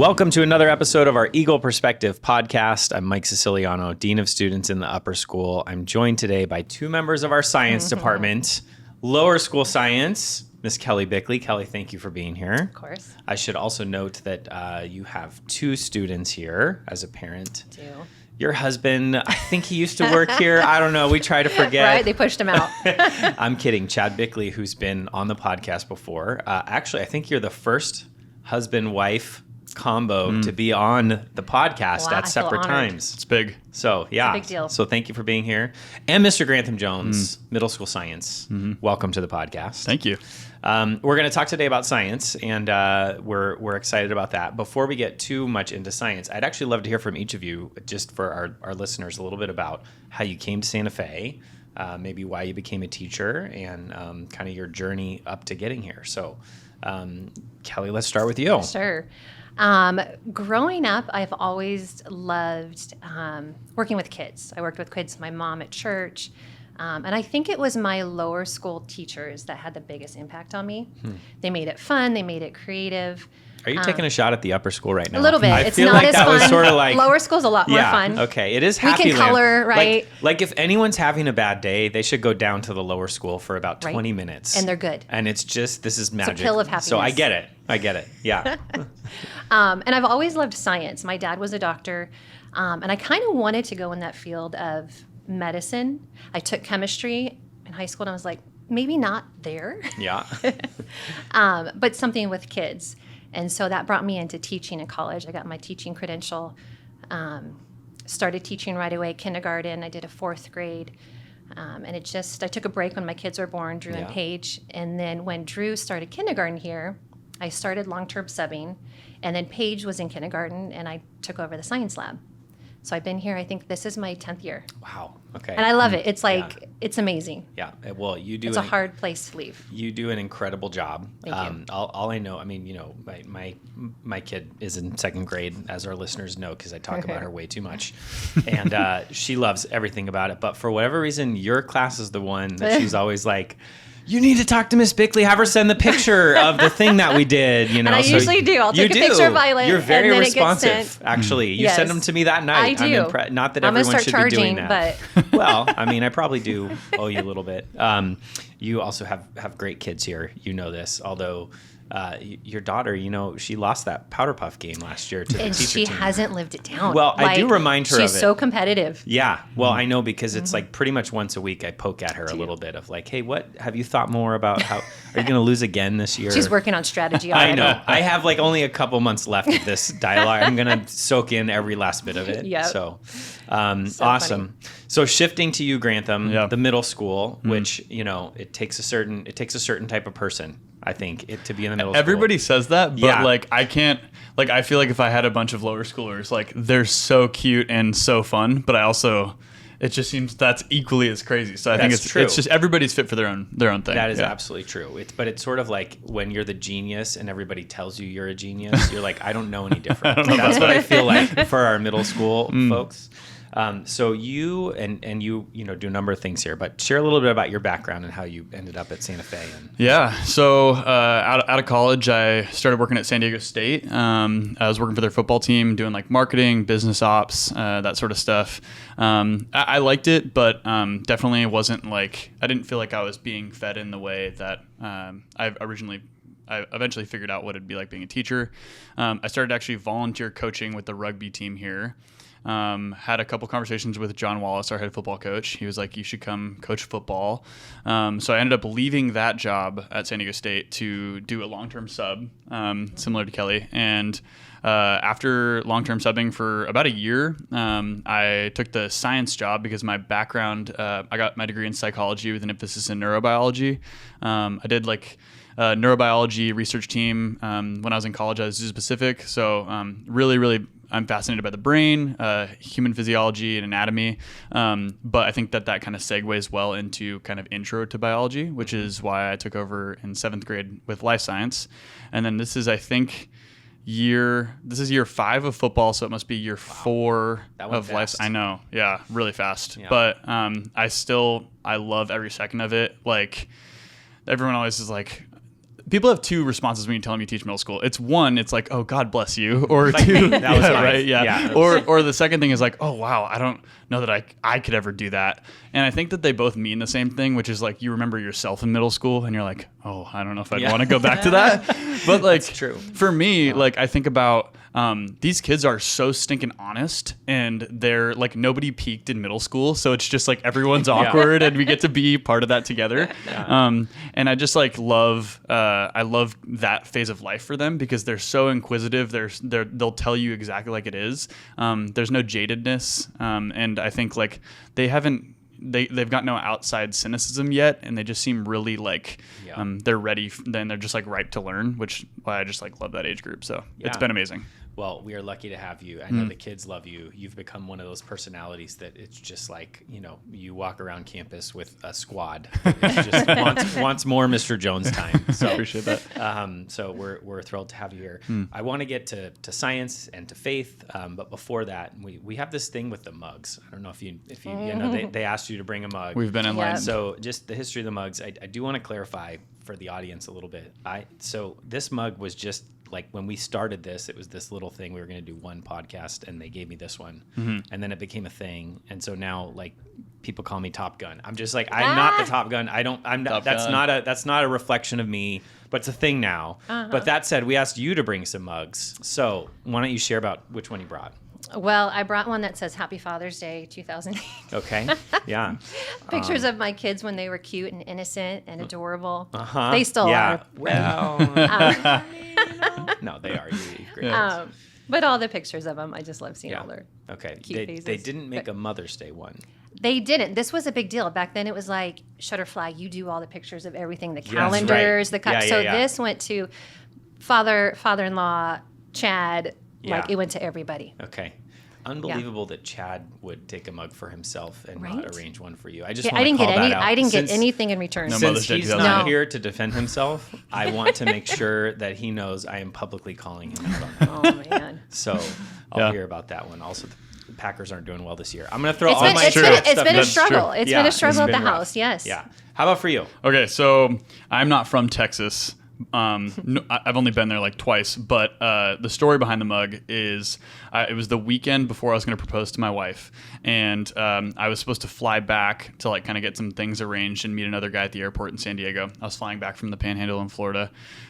Welcome to another episode of our Eagle Perspective podcast. I'm Mike Siciliano, Dean of Students in the Upper School. I'm joined today by two members of our science department, Lower School Science, Miss Kelly Bickley. Kelly, thank you for being here. Of course. I should also note that you have two students here as a parent. I do. Your husband, I think he used to work here. I don't know. We try to forget. Right? They pushed him out. I'm kidding. Chad Bickley, who's been on the podcast before. Actually, I think you're the first husband-wife combo to be on the podcast at separate times. It's big. So, yeah. It's a big deal. So, thank you for being here. And Mr. Grantham Jones, Middle School Science. Welcome to the podcast. Thank you. We're going to talk today about science, and we're excited about that. Before we get too much into science, I'd actually love to hear from each of you, just for our listeners, a little bit about how you came to Santa Fe, maybe why you became a teacher, and kind of your journey up to getting here. So, Kelly, let's start with you. Sure. Growing up, I've always loved working with kids. I worked with kids, my mom at church, and I think it was my lower school teachers that had the biggest impact on me. They made it fun. They made it creative. Are you taking a shot at the upper school right now? A little bit. I It's feel not like as that fun. was sort of like Lower school's a lot more fun. Okay, it is We happy can land. color, right? Like if anyone's having a bad day, they should go down to the lower school for about 20 minutes. And they're good. And it's just, this is magic. It's a pill of happiness. So I get it. Yeah. And I've always loved science. My dad was a doctor, and I kind of wanted to go in that field of medicine. I took chemistry in high school, and I was like, maybe not there. Yeah. But something with kids. And so that brought me into teaching in college. I got my teaching credential, started teaching right away, kindergarten. I did a fourth grade. And I took a break when my kids were born, Drew and Paige. And then when Drew started kindergarten here, I started long-term subbing. And then Paige was in kindergarten, and I took over the science lab. So I've been here, I think this is my 10th year. Wow. Okay. And I love it. It's like, it's amazing. Yeah. Well, you do. It's a hard place to leave. You do an incredible job. Thank you. All I know, I mean, my kid is in second grade, as our listeners know, because I talk about her way too much, and she loves everything about it. But for whatever reason, your class is the one that she's always like, you need to talk to Miss Bickley. Have her send the picture of the thing that we did. You know, and I usually do. I'll take a picture of Violet. You're very and then responsive. It gets sent. Actually, you Yes. send them to me that night. I do. Not that I'm everyone gonna should start be doing charging, that. but Well, I mean, I probably do owe you a little bit. You also have great kids here. You know this, although your daughter, she lost that powder puff game last year to the and teacher she team. hasn't lived it down. Well, I do remind her of it. She's so competitive. Yeah. Well, I know because it's like pretty much once a week I poke at her a little bit of like, hey, what have you thought more about how are you going to lose again this year? She's working on strategy already. I know. I have like only a couple months left of this dialogue. I'm going to soak in every last bit of it. Yep. So awesome. Funny. So shifting to you, Grantham, Yeah. the middle school, which, it takes a certain type of person, I think, to be in the middle school. Everybody says that, but Yeah. like I can't. Like I feel like if I had a bunch of lower schoolers, like they're so cute and so fun, but it just seems that's equally as crazy. So I think That's true. it's just everybody's fit for their own thing. That is Yeah. absolutely true. But it's sort of like when you're the genius and everybody tells you you're a genius, you're like, I don't know any different. That's what I feel like for our middle school folks. So you and you do a number of things here, but share a little bit about your background and how you ended up at Santa Fe. Yeah. So out of college, I started working at San Diego State. I was working for their football team, doing like marketing, business ops, that sort of stuff. I liked it, but definitely wasn't like I didn't feel like I was being fed in the way that I eventually figured out what it'd be like being a teacher. I started actually volunteer coaching with the rugby team here. Had a couple conversations with John Wallace, our head football coach. He was like, you should come coach football. So I ended up leaving that job at San Diego State to do a long-term sub, similar to Kelly. And after long-term subbing for about a year, I took the science job because my background, I got my degree in psychology with an emphasis in neurobiology. I did like neurobiology research team when I was in college. I was zoo specific. So really I'm fascinated by the brain, human physiology and anatomy. But I think that kind of segues well into kind of intro to biology, which is why I took over in 7th grade with life science. And then this is, I think, year 5 of football. So it must be year 4 of life. I know. Yeah. Really fast. Yeah. But I love every second of it. Like everyone always is like, people have two responses when you tell them you teach middle school. It's one, it's like, oh, God bless you, or Like two, me. That was mine. right, yeah. Yeah. Or the second thing is like, oh wow, I don't know that I could ever do that. And I think that they both mean the same thing, which is like you remember yourself in middle school and you're like, oh, I don't know if I'd want to go back to that. But like, That's true. for me, like I think about these kids are so stinking honest, and they're like nobody peaked in middle school, so it's just like everyone's awkward, and we get to be part of that together. And I just like love I love that phase of life for them because they're so inquisitive. They'll tell you exactly like it is. There's no jadedness, and I think like they've got no outside cynicism yet, and they just seem really like they're ready. Then they're just like ripe to learn, which why I just like love that age group. So it's been amazing. Well, we are lucky to have you. I know the kids love you. You've become one of those personalities that it's just like, you walk around campus with a squad. It just wants more Mr. Jones time. So Appreciate that. So we're thrilled to have you here. I want to get to science and to faith, but before that, we have this thing with the mugs. I don't know if you they asked you to bring a mug. We've been in line. So just the history of the mugs. I do want to clarify for the audience a little bit. So this mug was just like when we started this, it was this little thing. We were going to do one podcast, and they gave me this one, and then it became a thing. And so now, like, people call me Top Gun. I'm just like, I'm not the Top Gun. That's not a reflection of me, but it's a thing now. But that said, we asked you to bring some mugs. So why don't you share about which one you brought? Well, I brought one that says Happy Father's Day 2008. Okay. Yeah. Pictures of my kids when they were cute and innocent and adorable. Uh-huh. They still are. Well, no, they are. You're great. But all the pictures of them, I just love seeing all their cute faces. They didn't make a Mother's Day one. They didn't. This was a big deal. Back then it was like, Shutterfly, you do all the pictures of everything, the calendars, the cups. So this went to father-in-law, Chad, like it went to everybody. Okay. Unbelievable that Chad would take a mug for himself and not arrange one for you. I just want I didn't to call get any. that out. I didn't get anything in return. No Since Mother's Day he's 2009. not here to defend himself, I want to make sure that he knows I am publicly calling him out on that. Oh man. So I'll hear about that one. Also, the Packers aren't doing well this year. I'm going to throw all my It's been a That's struggle. true. It's been a struggle at the been rough. house. Yes. Yeah. How about for you? Okay, so I'm not from Texas. I've only been there like twice, but the story behind the mug is it was the weekend before I was going to propose to my wife, and I was supposed to fly back to like kind of get some things arranged and meet another guy at the airport in San Diego. I was flying back from the Panhandle in Florida,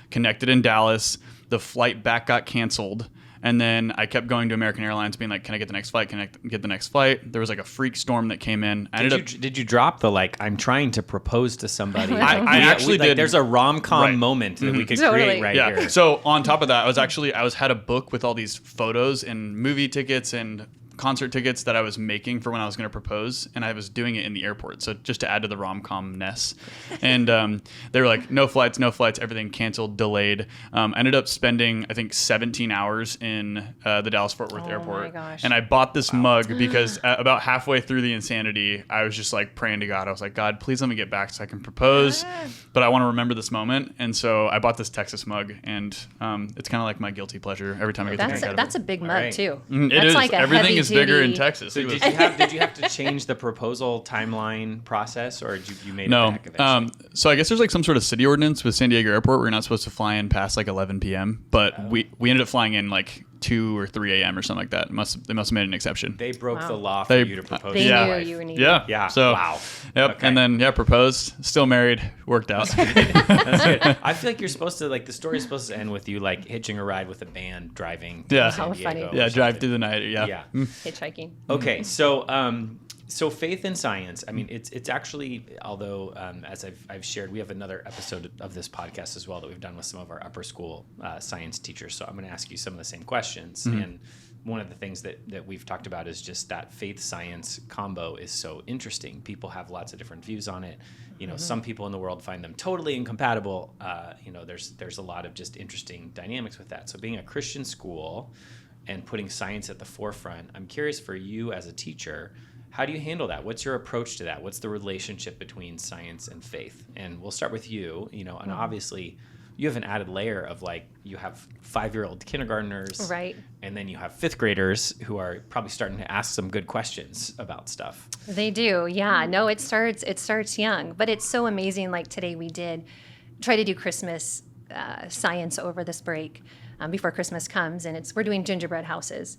connected in Dallas. The flight back got canceled. And then I kept going to American Airlines being like, can I get the next flight? Can I get the next flight? There was like a freak storm that came in. Did you drop the like, I'm trying to propose to somebody? I actually did. There's a rom-com moment that we could create right here. So on top of that, I had a book with all these photos and movie tickets and concert tickets that I was making for when I was going to propose, and I was doing it in the airport. So just to add to the rom-com-ness. And they were like, no flights, everything canceled, delayed. I ended up spending, I think, 17 hours in the Dallas-Fort Worth airport. My gosh. And I bought this mug because about halfway through the insanity, I was just like praying to God. I was like, God, please let me get back so I can propose. But I want to remember this moment. And so I bought this Texas mug, and it's kind of like my guilty pleasure every time I get to drink out of it. That's a big mug too. It is. Like Everything is bigger in Texas. So did you have to change the proposal timeline process, or did you made it back eventually? So I guess there's like some sort of city ordinance with San Diego Airport where you're not supposed to fly in past like 11 p.m. But we ended up flying in like 2 or 3 a.m. or something like that. They must have made an exception. They broke the law for you to propose. They to your knew wife. you were needed. Yeah. So wow. Yep. Okay. And then proposed. Still married. Worked out. That's good. I feel like you're supposed to the story is supposed to end with you like hitching a ride with a band driving to San How Diego. funny. or Yeah. Drive something. through the night. Yeah. Yeah. Hitchhiking. Okay, so faith and science. I mean, it's actually, although as I've shared, we have another episode of this podcast as well that we've done with some of our upper school science teachers. So I'm going to ask you some of the same questions. And one of the things that we've talked about is just that faith science combo is so interesting. People have lots of different views on it. You know, some people in the world find them totally incompatible. There's a lot of just interesting dynamics with that. So being a Christian school and putting science at the forefront, I'm curious for you as a teacher, how do you handle that? What's your approach to that? What's the relationship between science and faith? And we'll start with you, and obviously you have an added layer of like, you have 5-year-old kindergartners, Right. And then you have 5th graders who are probably starting to ask some good questions about stuff. They do. Yeah. No, it starts young, but it's so amazing. Like today we did try to do Christmas science over this break before Christmas comes, and we're doing gingerbread houses.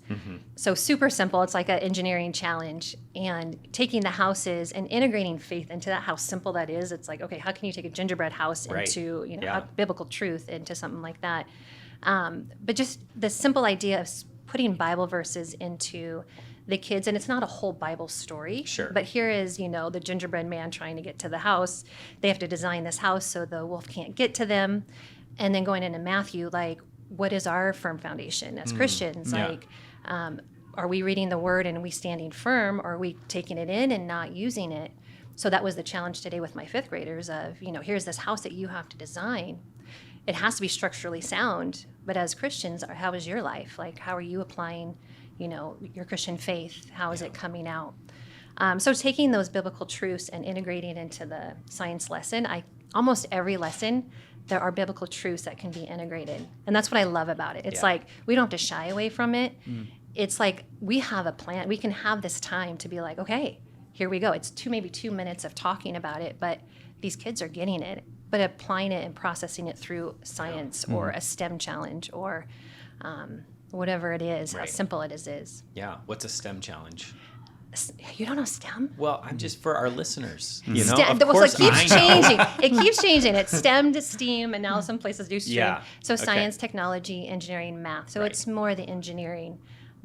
So super simple. It's like an engineering challenge, and taking the houses and integrating faith into that, how simple that is. It's like, okay, how can you take a gingerbread house into biblical truth into something like that? But just the simple idea of putting Bible verses into the kids, and it's not a whole Bible story. Sure. But here is, the gingerbread man trying to get to the house. They have to design this house so the wolf can't get to them. And then going into Matthew, like, what is our firm foundation as Christians? Yeah. Like, are we reading the word and are we standing firm, or are we taking it in and not using it? So that was the challenge today with my 5th graders of, here's this house that you have to design. It has to be structurally sound, but as Christians, how is your life? Like, how are you applying, your Christian faith? How is it coming out? So taking those biblical truths and integrating it into the science lesson, almost every lesson, there are biblical truths that can be integrated. And that's what I love about it. It's like, we don't have to shy away from it. It's like, we have a plan. We can have this time to be like, okay, here we go. It's maybe 2 minutes of talking about it, but these kids are getting it, but applying it and processing it through science or a STEM challenge or whatever it is, how simple it is. Yeah. What's a STEM challenge? You don't know STEM? Well, I'm just for our listeners. STEM, of course, it keeps changing. It keeps changing. It's STEM to STEAM, and now some places do STEAM. Yeah. So science, technology, engineering, math. So it's more the engineering,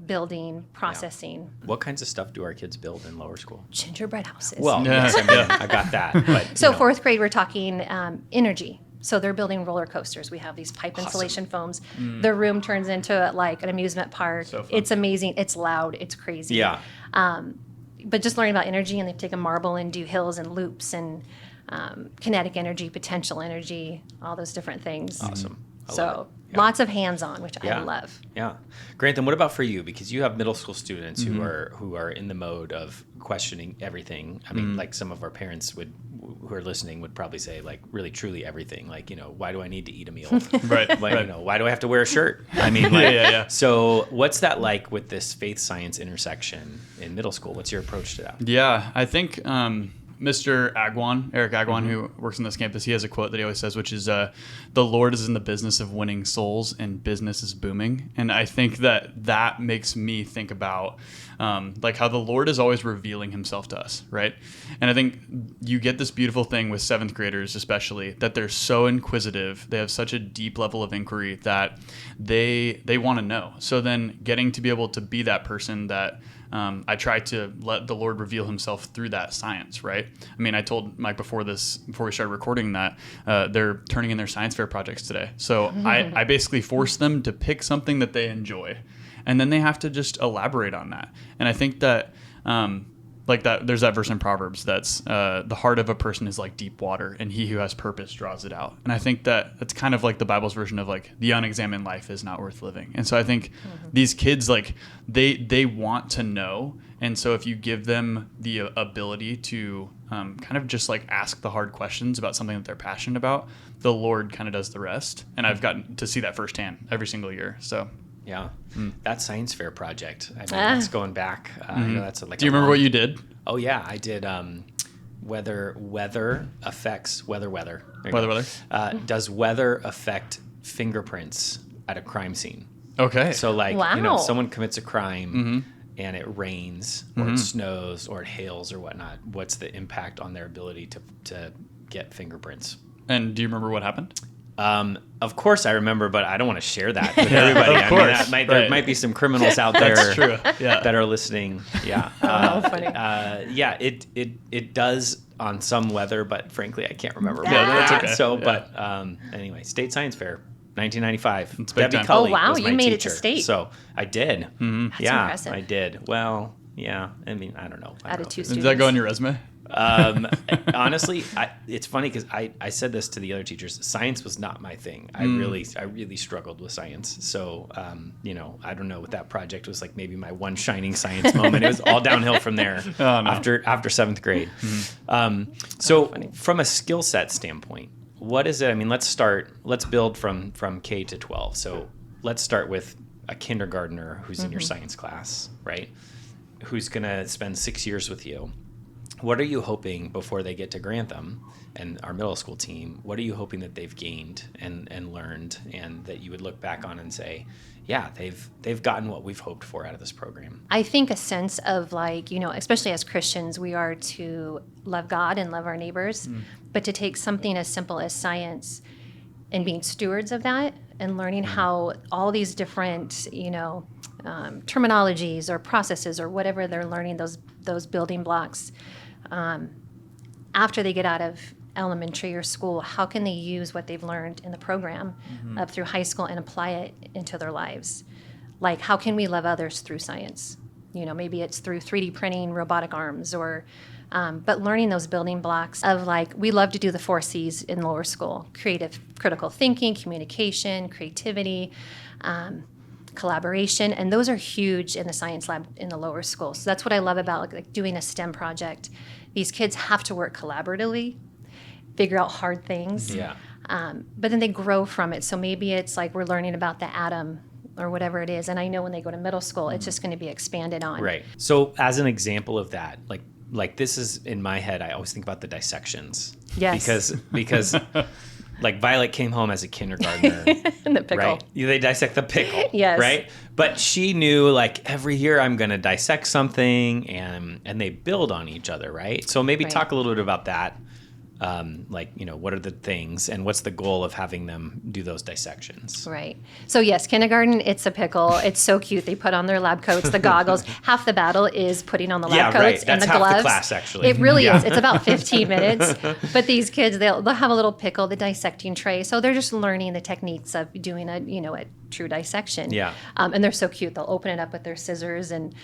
building, processing. What kinds of stuff do our kids build in lower school? Gingerbread houses. Well, yes, I got that. But, so 4th grade, we're talking energy. So they're building roller coasters. We have these pipe insulation foams. The room turns into like an amusement park. So fun. It's amazing. It's loud. It's crazy. Yeah. But just learning about energy, and they take a marble and do hills and loops and kinetic energy, potential energy, all those different things. Awesome. I love So it. lots of hands-on, which I love. Yeah. Grant, then what about for you? Because you have middle school students who are in the mode of questioning everything. I mean, like some of our parents who are listening would probably say, like, really, truly everything. Like, why do I need to eat a meal? Right. Why do I have to wear a shirt? I mean, like, So what's that like with this faith science intersection in middle school? What's your approach to that? Yeah, I think Mr. Agwan, Eric Agwan, who works on this campus, he has a quote that he always says, which is, "The Lord is in the business of winning souls, and business is booming." And I think that makes me think about like how the Lord is always revealing Himself to us, right? And I think you get this beautiful thing with 7th graders, especially, that they're so inquisitive. They have such a deep level of inquiry that they want to know. So then getting to be able to be that person that I try to let the Lord reveal Himself through that science, right? I mean, I told Mike before we started recording that they're turning in their sirance fair projects today. So I basically force them to pick something that they enjoy, and then they have to just elaborate on that. And I think that like that, there's that verse in Proverbs that's the heart of a person is like deep water, and he who has purpose draws it out. And I think that that's kind of like the Bible's version of like the unexamined life is not worth living. And so I think these kids, like they want to know. And so if you give them the ability to kind of just like ask the hard questions about something that they're passionate about, the Lord kind of does the rest. And I've gotten to see that firsthand every single year. So yeah, that science fair project. I mean, that's going back. I know that's like. Do you remember what you did? Oh yeah, I did. Weather affects weather. Weather. Does weather affect fingerprints at a crime scene? Okay. So like, Wow. someone commits a crime and it rains or it snows or it hails or whatnot. What's the impact on their ability to get fingerprints? And do you remember what happened? Of course I remember, but I don't want to share that with everybody. Of course. There might be some criminals out there That's true. Yeah. that are listening. Yeah. Funny. Yeah, it does on some weather, but frankly, I can't remember. Yeah, that's okay. So, Yeah. but anyway, State Science Fair, 1995. It's big Debbie time. Cully Oh, wow, was you my made it to teacher. state. So I did. That's Yeah, impressive. I did. Well, yeah. I mean, I don't know. Out of 2 Does students. that go on your resume? Honestly, it's funny because I said this to the other teachers. Science was not my thing. I really struggled with science. So, I don't know what that project was like. Maybe my one shining science moment. It was all downhill from there Oh, no. after 7th grade. So, from a skill set standpoint, what is it? I mean, let's build from K to 12. So let's start with a kindergartner who's in your science class, right? Who's going to spend 6 years with you. what are you hoping before they get to Grantham and our middle school team? What are you hoping that they've gained and learned, and that you would look back on and say, yeah, they've gotten what we've hoped for out of this program? I think a sense of like, especially as Christians, we are to love God and love our neighbors, but to take something as simple as science and being stewards of that and learning how all these different, terminologies or processes or whatever they're learning, those building blocks, after they get out of elementary or school, how can they use what they've learned in the program up through high school and apply it into their lives? Like, how can we love others through science? Maybe it's through 3D printing robotic arms, or but learning those building blocks of, like, we love to do the 4 C's in lower school: creative, critical thinking, communication, creativity, collaboration, and those are huge in the science lab in the lower school. So that's what I love about like doing a STEM project. These kids have to work collaboratively, figure out hard things, but then they grow from it. So maybe it's like we're learning about the atom or whatever it is, and I know when they go to middle school, it's just going to be expanded on. Right. So as an example of that, like this is in my head, I always think about the dissections. Yes. Because like Violet came home as a kindergartner. And the pickle. Right? They dissect the pickle. Yes. Right? But she knew, like, every year I'm going to dissect something, and they build on each other, right? So maybe talk a little bit about that. What are the things and what's the goal of having them do those dissections? Right. So yes, kindergarten, it's a pickle. It's so cute. They put on their lab coats, the goggles. Half the battle is putting on the lab coats and That's the half gloves. the class, actually. It really is. It's about 15 minutes. But these kids, they'll have a little pickle, the dissecting tray. So they're just learning the techniques of doing a true dissection. Yeah. And they're so cute. They'll open it up with their scissors, and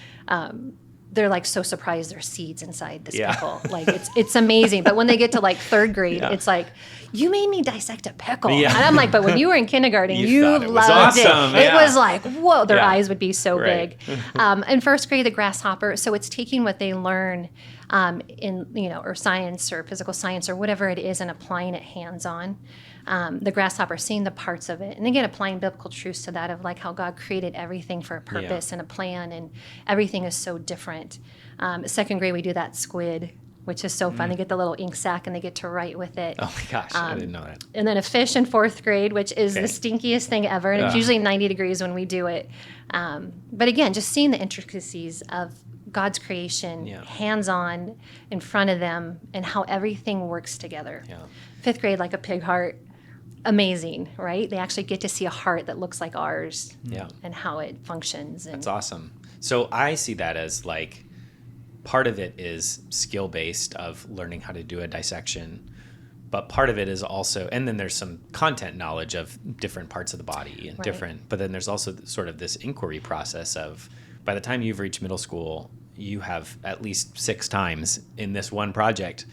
they're like so surprised there's seeds inside this pickle. Like it's amazing. But when they get to like 3rd grade, it's like, you made me dissect a pickle. Yeah. And I'm like, but when you were in kindergarten, you thought it was loved awesome. it. Yeah. It was like, whoa, their eyes would be so Right. big. In 1st grade, the grasshopper. So it's taking what they learn or science or physical science or whatever it is and applying it hands-on. The grasshopper, seeing the parts of it. And again, applying biblical truths to that of like how God created everything for a purpose and a plan, and everything is so different. 2nd grade, we do that squid, which is so fun. They get the little ink sack and they get to write with it. Oh my gosh, I didn't know that. And then a fish in 4th grade, which is the stinkiest thing ever. And it's usually 90 degrees when we do it. But again, just seeing the intricacies of God's creation, hands-on in front of them, and how everything works together. Yeah. 5th grade, like a pig heart, amazing, right? They actually get to see a heart that looks like ours, and how it functions. And That's awesome. So I see that as like part of it is skill-based of learning how to do a dissection, but part of it is also, and then there's some content knowledge of different parts of the body and different, but then there's also sort of this inquiry process of, by the time you've reached middle school, you have at least 6 times in this one project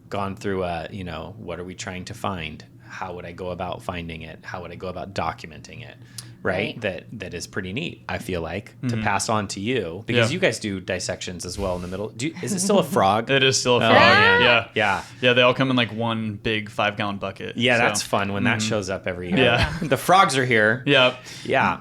gone through what are we trying to find? How would I go about finding it? How would I go about documenting it? Right? That is pretty neat, I feel like, to pass on to you, because you guys do dissections as well in the middle. Is it still a frog? It is still a frog. Man. Yeah. They all come in like one big 5-gallon bucket. Yeah, so. that's fun when that shows up every year. Yeah. The frogs are here. Yeah. Yeah.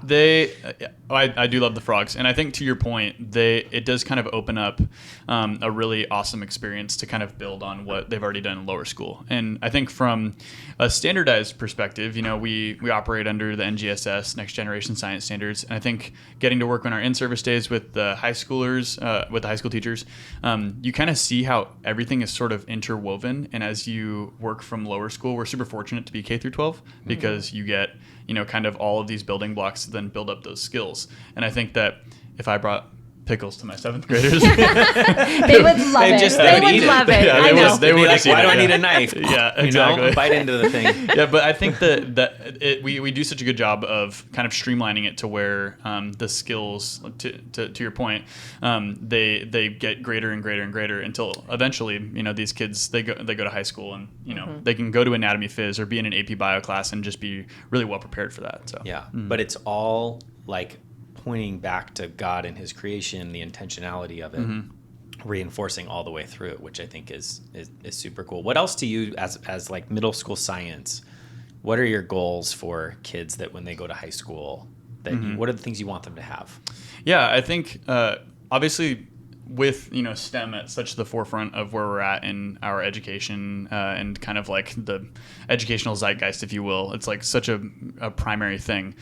I do love the frogs, and I think to your point, it does kind of open up a really awesome experience to kind of build on what they've already done in lower school. And I think from a standardized perspective, we operate under the NGSS, Next Generation Science Standards, and I think getting to work on our in-service days with the high schoolers, with the high school teachers, you kind of see how everything is sort of interwoven. And as you work from lower school, we're super fortunate to be K through 12 because you get kind of all of these building blocks to then build up those skills. And I think that if I brought pickles to my 7th graders, they would love it. They would would love it. Yeah, I know. they would like, why do I need a knife? Yeah, exactly. Bite into the thing. Yeah, but I think that we do such a good job of kind of streamlining it to where the skills, to your point, they get greater and greater and greater until eventually, these kids they go to high school and they can go to anatomy phys or be in an AP bio class and just be really well prepared for that. So but it's all like pointing back to God and His creation, the intentionality of it, reinforcing all the way through it, which I think is super cool. What else do you, as like middle school science, what are your goals for kids that when they go to high school, that what are the things you want them to have? Yeah, I think obviously with STEM at such the forefront of where we're at in our education and kind of like the educational zeitgeist, if you will, it's like such a primary thing.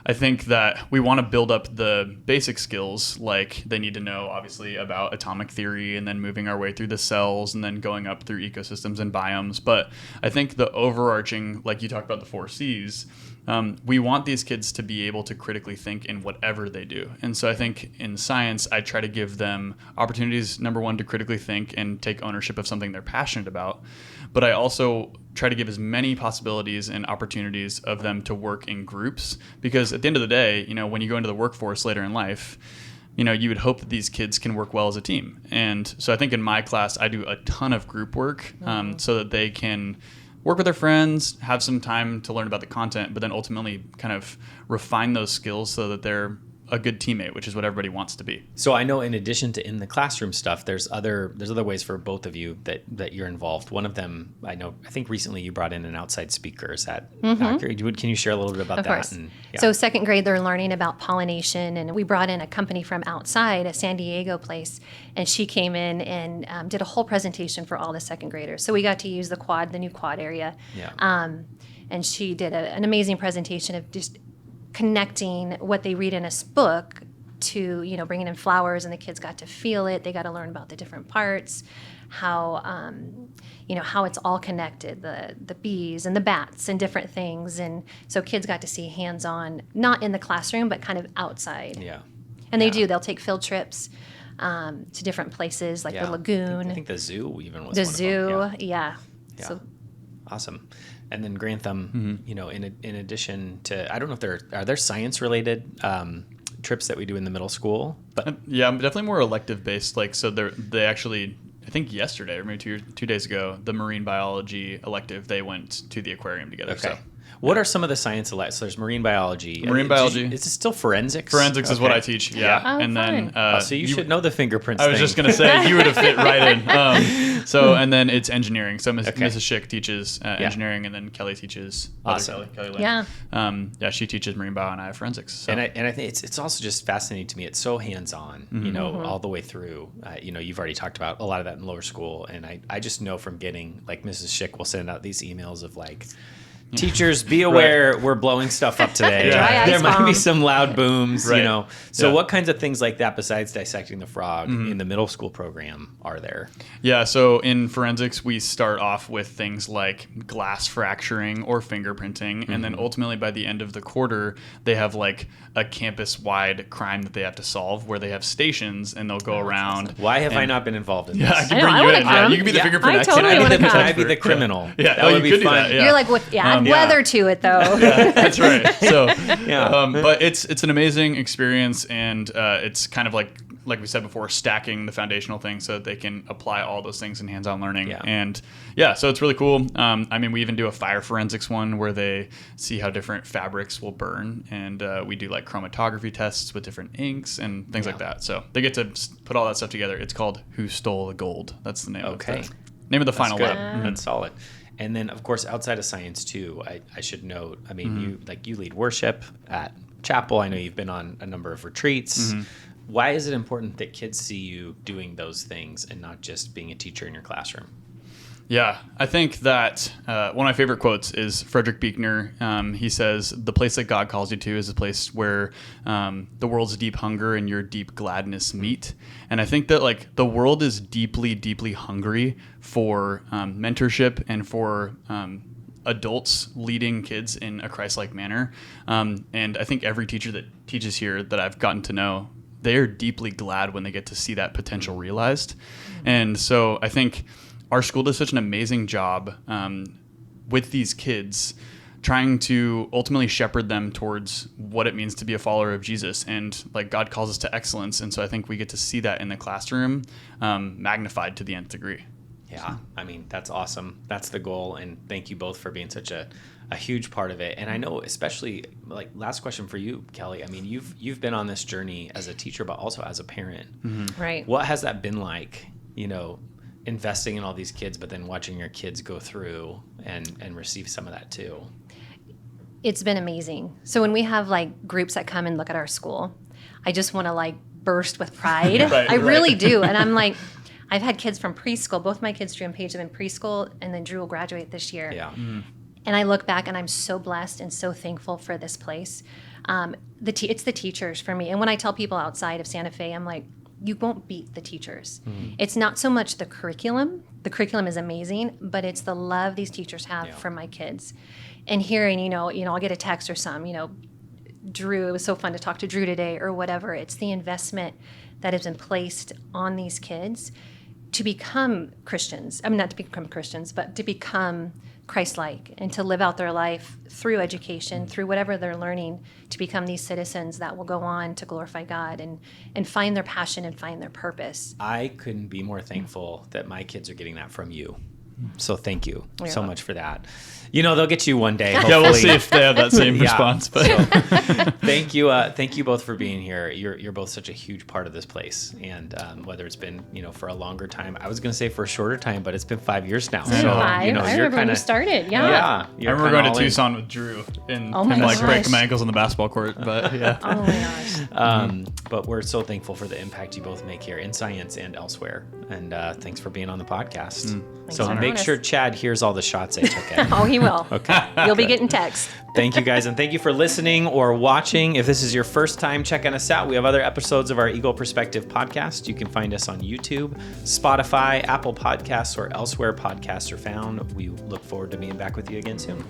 I think that we want to build up the basic skills, like they need to know obviously about atomic theory and then moving our way through the cells and then going up through ecosystems and biomes. But I think the overarching, like you talked about the 4 C's, we want these kids to be able to critically think in whatever they do. And so I think in science, I try to give them opportunities, number one, to critically think and take ownership of something they're passionate about. But I also try to give as many possibilities and opportunities of them to work in groups, because at the end of the day, when you go into the workforce later in life, you would hope that these kids can work well as a team. And so I think in my class, I do a ton of group work so that they can work with their friends, have some time to learn about the content, but then ultimately kind of refine those skills so that they're a good teammate, which is what everybody wants to be. So I know in addition to in the classroom stuff, there's other ways for both of you that you're involved. One of them, I think recently you brought in an outside speaker. Is that accurate? Can you share a little bit about Of that? course. So second grade, they're learning about pollination, and we brought in a company from outside, a San Diego place, and she came in and did a whole presentation for all the second graders. So we got to use the new quad area. Yeah. And she did an amazing presentation of just connecting what they read in a book to, bringing in flowers, and the kids got to feel it. They got to learn about the different parts, how it's all connected, the bees and the bats and different things. And so kids got to see hands-on, not in the classroom, but kind of outside. Yeah. And they'll take field trips to different places like the lagoon. I think the zoo even was the one of zoo, them. yeah. So awesome. And then Grantham, in addition to, I don't know if are there science related trips that we do in the middle school? But yeah, definitely more elective based. Like, so they actually, I think yesterday or maybe 2 days ago, the marine biology elective, they went to the aquarium together. Okay. So what are some of the science electives? So there's marine biology. Is it still forensics? Forensics is what I teach. Yeah. Oh, and fun. then So you should know the fingerprints. I was just going to say you would have fit right in. And then it's engineering. So Mrs. Schick teaches engineering, and then Kelly teaches. Awesome. Kelly Lynn. Yeah. She teaches marine bio and I have forensics. So. And I think it's also just fascinating to me. It's so hands-on, all the way through. You've already talked about a lot of that in lower school, and I just know from getting, like, Mrs. Schick will send out these emails of like, teachers, be aware, we're blowing stuff up today. There might be some loud booms, So what kinds of things like that, besides dissecting the frog, in the middle school program are there? Yeah, so in forensics, we start off with things like glass fracturing or fingerprinting. And then ultimately by the end of the quarter, they have like a campus-wide crime that they have to solve where they have stations and they'll go around. Awesome. Why have I not been involved in this? Yeah, I can bring you in. Yeah, you can be the fingerprint I totally want to come. Can I be the criminal? Yeah, that would be fun. That, yeah. You're like, add weather to it, though. Yeah, that's right. So, but it's an amazing experience, and it's kind of like we said before, stacking the foundational things so that they can apply all those things in hands-on learning. Yeah. And so it's really cool. We even do a fire forensics one where they see how different fabrics will burn, and we do like chromatography tests with different inks and things like that. So they get to put all that stuff together. It's called Who Stole the Gold. That's the name of the final lab. That's solid. And then, of course, outside of science, too, I should note, you lead worship at chapel. I know you've been on a number of retreats. Why is it important that kids see you doing those things and not just being a teacher in your classroom? Yeah, I think that one of my favorite quotes is Frederick Buechner. He says, "The place that God calls you to is a place where the world's deep hunger and your deep gladness meet." And I think that like the world is deeply, deeply hungry for mentorship and for adults leading kids in a Christ-like manner. And I think every teacher that teaches here that I've gotten to know, they are deeply glad when they get to see that potential realized. And so I think our school does such an amazing job with these kids, trying to ultimately shepherd them towards what it means to be a follower of Jesus. And like God calls us to excellence. And so I think we get to see that in the classroom magnified to the nth degree. Yeah, that's awesome. That's the goal. And thank you both for being such a huge part of it. And I know, especially, like, last question for you, Kelly. You've been on this journey as a teacher, but also as a parent. Right. What has that been like, investing in all these kids, but then watching your kids go through and receive some of that too? It's been amazing. So when we have like groups that come and look at our school, I just want to like burst with pride. I really do. And I'm like, I've had kids from preschool. Both my kids, Drew and Paige, have been preschool, and then Drew will graduate this year. Yeah. And I look back and I'm so blessed and so thankful for this place. It's the teachers for me. And when I tell people outside of Santa Fe, I'm like, you won't beat the teachers. It's not so much the curriculum. The curriculum is amazing, but it's the love these teachers have for my kids. And hearing, I'll get a text or something, Drew, it was so fun to talk to Drew today or whatever. It's the investment that has been placed on these kids to become Christians. I mean, not to become Christians, but to become Christ-like and to live out their life through education, through whatever they're learning, to become these citizens that will go on to glorify God and find their passion and find their purpose. I couldn't be more thankful that my kids are getting that from you. So thank you so much for that. They'll get you one day. Hopefully. Yeah, we'll see if they have that same response. But so, thank you both for being here. You're both such a huge part of this place, and whether it's been for a longer time, I was going to say for a shorter time, but it's been 5 years now. So I remember when you started. Yeah. I remember going to Tucson with Drew and breaking my ankles on the basketball court. But yeah. Oh my gosh. But we're so thankful for the impact you both make here in science and elsewhere. And thanks for being on the podcast. So make sure Chad hears all the shots I took at him. Oh, he will. Okay. You'll be getting texts. Thank you guys, and thank you for listening or watching. If this is your first time checking us out, we have other episodes of our Eagle Perspective podcast. You can find us on YouTube, Spotify, Apple Podcasts, or elsewhere podcasts are found. We look forward to being back with you again soon.